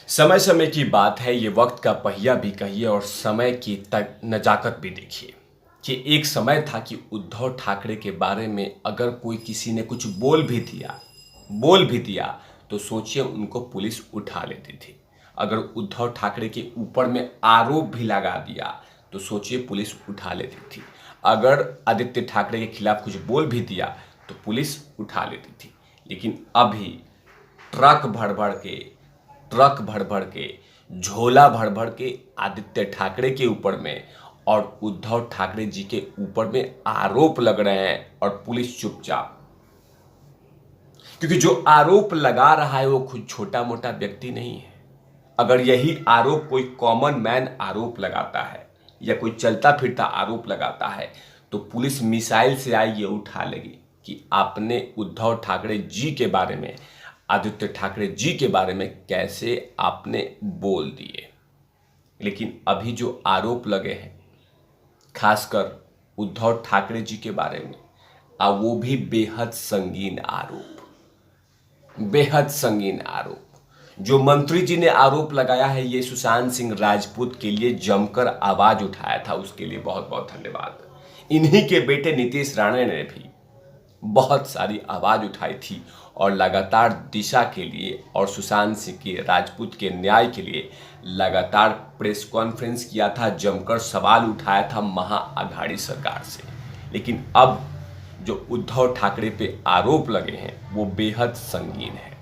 समय समय की बात है, ये वक्त का पहिया भी कहिए और समय की तक नजाकत भी देखिए कि एक समय था कि उद्धव ठाकरे के बारे में अगर कोई किसी ने कुछ बोल भी दिया तो सोचिए उनको पुलिस उठा लेती थी। अगर उद्धव ठाकरे के ऊपर में आरोप भी लगा दिया तो सोचिए पुलिस उठा लेती थी। अगर आदित्य ठाकरे के खिलाफ कुछ बोल भी दिया तो पुलिस उठा लेती थी। लेकिन अभी ट्रक भर भर के ट्रक भर भर के झोला भर भर के आदित्य ठाकरे के ऊपर में और उद्धव ठाकरे जी के ऊपर में आरोप लग रहे हैं और पुलिस चुपचाप। क्योंकि जो आरोप लगा रहा है वो खुद छोटा मोटा व्यक्ति नहीं है। अगर यही आरोप कोई कॉमन मैन आरोप लगाता है या कोई चलता फिरता आरोप लगाता है तो पुलिस मिसाइल से आई ये उठा लेगी कि आपने उद्धव ठाकरे जी के बारे में, आदित्य ठाकरे जी के बारे में कैसे आपने बोल दिए। लेकिन अभी जो आरोप लगे हैं खासकर उद्धव ठाकरे जी के बारे में, वो भी बेहद संगीन आरोप। जो मंत्री जी ने आरोप लगाया है ये सुशांत सिंह राजपूत के लिए जमकर आवाज उठाया था, उसके लिए बहुत बहुत धन्यवाद। इन्हीं के बेटे नीतीश राणे ने भी बहुत सारी आवाज उठाई थी और लगातार दिशा के लिए और सुशांत सिंह के राजपूत के न्याय के लिए लगातार प्रेस कॉन्फ्रेंस किया था, जमकर सवाल उठाया था महाअघाड़ी सरकार से। लेकिन अब जो उद्धव ठाकरे पे आरोप लगे हैं वो बेहद संगीन है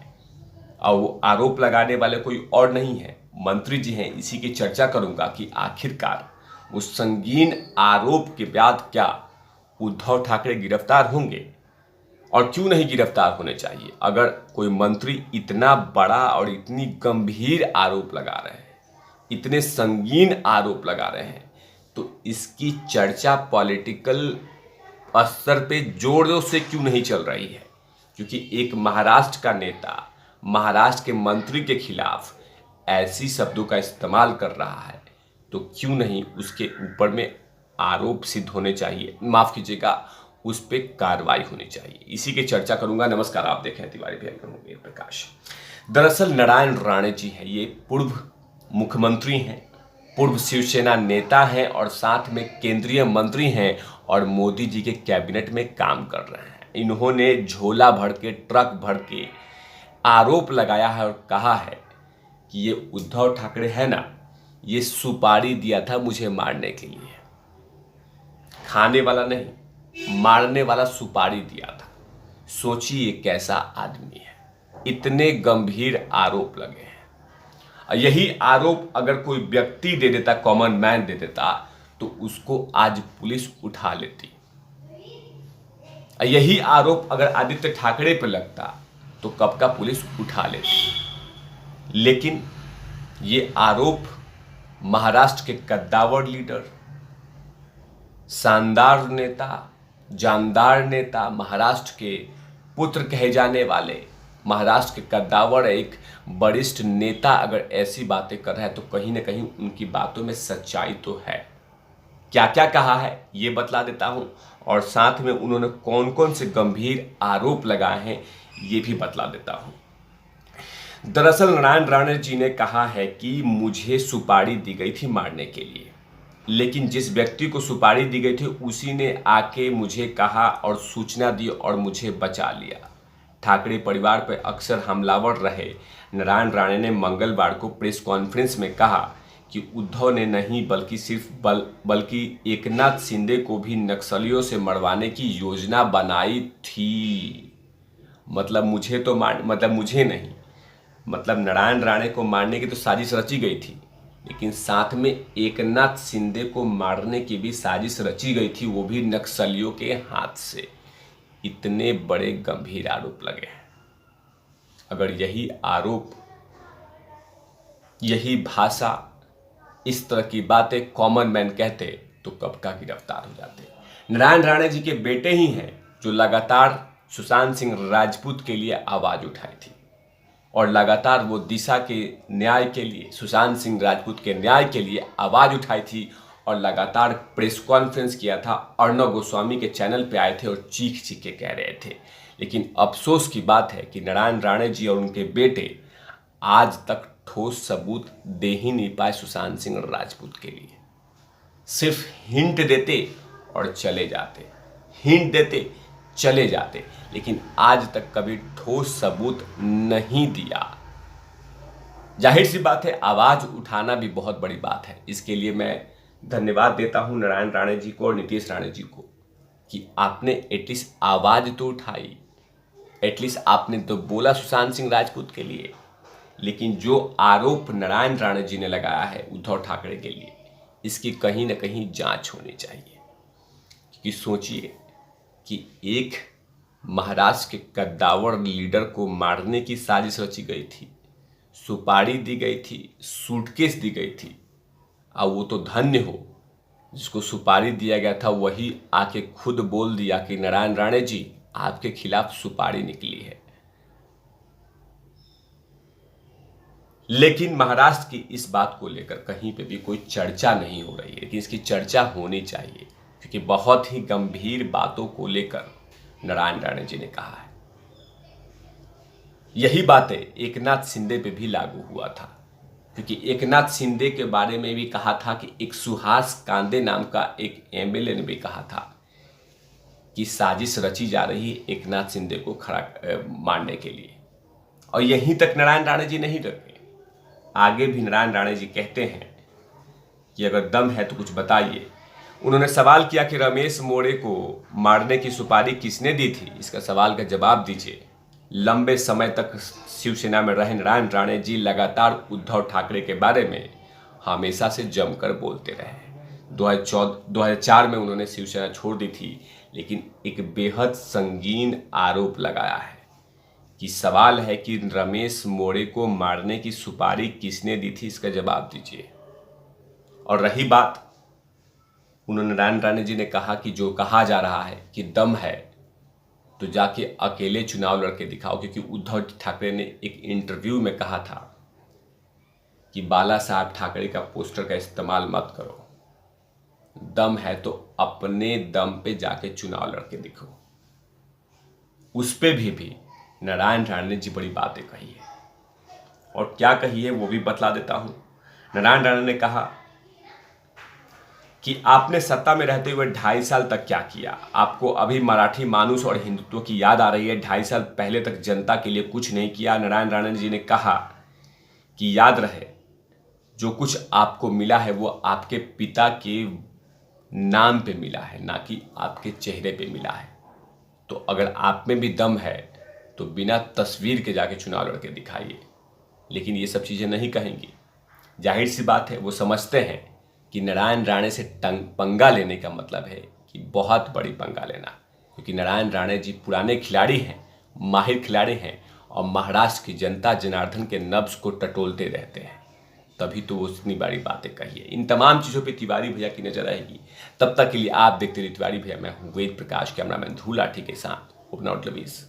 और वो आरोप लगाने वाले कोई और नहीं है, मंत्री जी हैं। इसी की चर्चा करूंगा कि आखिरकार उस संगीन आरोप के बाद क्या उद्धव ठाकरे गिरफ्तार होंगे और क्यों नहीं गिरफ्तार होने चाहिए। अगर कोई मंत्री इतना बड़ा और इतनी गंभीर आरोप लगा रहे हैं, इतने संगीन आरोप लगा रहे हैं, तो इसकी चर्चा पॉलिटिकल स्तर पे जोरों से क्यों नहीं चल रही है। क्योंकि एक महाराष्ट्र का नेता महाराष्ट्र के मंत्री के खिलाफ ऐसी शब्दों का इस्तेमाल कर रहा है तो क्यों नहीं उसके ऊपर में आरोप सिद्ध होने चाहिए, माफ कीजिएगा, उस पर कार्रवाई होनी चाहिए। इसी की चर्चा करूंगा। नमस्कार, आप देख रहे हैं तिवारी भैया प्रकाश। दरअसल नारायण राणे जी हैं, ये पूर्व मुख्यमंत्री हैं, पूर्व शिवसेना नेता हैं और साथ में केंद्रीय मंत्री हैं और मोदी जी के कैबिनेट में काम कर रहे हैं। इन्होंने झोला भर के, ट्रक भर के आरोप लगाया है और कहा है कि ये उद्धव ठाकरे है ना, ये सुपारी दिया था मुझे मारने के लिए, खाने वाला नहीं मारने वाला सुपारी दिया था। सोचिए कैसा आदमी है। इतने गंभीर आरोप लगे हैं। यही आरोप अगर कोई व्यक्ति दे देता, कॉमन मैन दे देता, तो उसको आज पुलिस उठा लेती। यही आरोप अगर आदित्य ठाकरे पर लगता तो कब का पुलिस उठा लेती। लेकिन ये आरोप महाराष्ट्र के कद्दावर लीडर, शानदार नेता, जानदार नेता, महाराष्ट्र के पुत्र कहे जाने वाले, महाराष्ट्र के कद्दावर एक वरिष्ठ नेता अगर ऐसी बातें कर रहा है तो कहीं ना कहीं उनकी बातों में सच्चाई तो है। क्या क्या कहा है ये बतला देता हूं और साथ में उन्होंने कौन कौन से गंभीर आरोप लगाए हैं ये भी बतला देता हूं। दरअसल नारायण राणे जी ने कहा है कि मुझे सुपारी दी गई थी मारने के लिए, लेकिन जिस व्यक्ति को सुपारी दी गई थी उसी ने आके मुझे कहा और सूचना दी और मुझे बचा लिया। ठाकरे परिवार पर अक्सर हमलावर रहे नारायण राणे ने मंगलवार को प्रेस कॉन्फ्रेंस में कहा कि उद्धव ने नहीं बल्कि एकनाथ शिंदे को भी नक्सलियों से मरवाने की योजना बनाई थी। मतलब मुझे नहीं, मतलब नारायण राणे को मारने की तो साजिश रची गई थी, लेकिन साथ में एकनाथ शिंदे को मारने की भी साजिश रची गई थी, वो भी नक्सलियों के हाथ से। इतने बड़े गंभीर आरोप लगे हैं। अगर यही आरोप, यही भाषा, इस तरह की बातें कॉमन मैन कहते तो कब का गिरफ्तार हो जाते। नारायण राणे जी के बेटे ही हैं जो लगातार सुशांत सिंह राजपूत के लिए आवाज उठाई थी और लगातार वो दिशा के न्याय के लिए, सुशांत सिंह राजपूत के न्याय के लिए आवाज उठाई थी और लगातार प्रेस कॉन्फ्रेंस किया था। अर्णव गोस्वामी के चैनल पे आए थे और चीख चीख के कह रहे थे। लेकिन अफसोस की बात है कि नारायण राणे जी और उनके बेटे आज तक ठोस सबूत दे ही नहीं पाए सुशांत सिंह राजपूत के लिए। सिर्फ हिंट देते और चले जाते, हिंट देते चले जाते, लेकिन आज तक कभी ठोस सबूत नहीं दिया। जाहिर सी बात है, आवाज उठाना भी बहुत बड़ी बात है। इसके लिए मैं धन्यवाद देता हूं नारायण राणे जी को और नीतीश राणे जी को कि आपने एटलीस्ट आवाज तो उठाई, एटलीस्ट आपने तो बोला सुशांत सिंह राजपूत के लिए। लेकिन जो आरोप नारायण राणे जी ने लगाया है उद्धव ठाकरे के लिए, इसकी कहीं ना कहीं जांच होनी चाहिए। क्योंकि सोचिए कि एक महाराष्ट्र के कद्दावर लीडर को मारने की साजिश रची गई थी, सुपारी दी गई थी, सूटकेस दी गई थी। अब वो तो धन्य हो जिसको सुपारी दिया गया था, वही आके खुद बोल दिया कि नारायण राणे जी आपके खिलाफ सुपारी निकली है। लेकिन महाराष्ट्र की इस बात को लेकर कहीं पे भी कोई चर्चा नहीं हो रही है, लेकिन इसकी चर्चा होनी चाहिए क्योंकि बहुत ही गंभीर बातों को लेकर नारायण राणे जी ने कहा है। यही बातें एकनाथ शिंदे पे भी लागू हुआ था, क्योंकि एकनाथ शिंदे के बारे में भी कहा था कि एक सुहास कांदे नाम का एक एमएलए ने भी कहा था कि साजिश रची जा रही है एकनाथ शिंदे को खड़ा मारने के लिए। और यहीं तक नारायण राणे जी नहीं रुके, आगे भी नारायण राणे जी कहते हैं कि अगर दम है तो कुछ बताइए। उन्होंने सवाल किया कि रमेश मोरे को मारने की सुपारी किसने दी थी, इसका सवाल का जवाब दीजिए। लंबे समय तक शिवसेना में रहे नारायण राणे जी लगातार उद्धव ठाकरे के बारे में हमेशा से जमकर बोलते रहे। 2004 में उन्होंने शिवसेना छोड़ दी थी, लेकिन एक बेहद संगीन आरोप लगाया है कि सवाल है कि रमेश मोरे को मारने की सुपारी किसने दी थी, इसका जवाब दीजिए। और रही बात, उन्होंने नारायण राणे जी ने कहा कि जो कहा जा रहा है कि दम है तो जाके अकेले चुनाव लड़के दिखाओ, क्योंकि उद्धव ठाकरे ने एक इंटरव्यू में कहा था कि बाला साहब ठाकरे का पोस्टर का इस्तेमाल मत करो, दम है तो अपने दम पे जाके चुनाव लड़के दिखो। उस पे भी नारायण राणे जी बड़ी बातें कही है, और क्या कही है वो भी बतला देता हूं। नारायण राणे ने कहा कि आपने सत्ता में रहते हुए 2.5 साल तक क्या किया, आपको अभी मराठी मानुस और हिंदुत्व की याद आ रही है, 2.5 साल पहले तक जनता के लिए कुछ नहीं किया। नारायण राणे जी ने कहा कि याद रहे जो कुछ आपको मिला है वो आपके पिता के नाम पे मिला है, ना कि आपके चेहरे पे मिला है। तो अगर आप में भी दम है तो बिना तस्वीर के जाके चुनाव लड़के दिखाइए। लेकिन ये सब चीज़ें नहीं कहेंगी। जाहिर सी बात है, वो समझते हैं कि नारायण राणे से पंगा लेने का मतलब है कि बहुत बड़ी पंगा लेना, क्योंकि नारायण राणे जी पुराने खिलाड़ी हैं, माहिर खिलाड़ी हैं, और महाराष्ट्र की जनता जनार्दन के नब्ज को टटोलते रहते हैं। तभी तो वो इतनी बड़ी बातें कही है। इन तमाम चीज़ों पे तिवारी भैया की नजर रहेगी। तब तक के लिए आप देखते रहिए तिवारी भैया। मैं हूँ वेद प्रकाश, कैमरामैन धूल लाठी के साथ उपनाउट लवीज।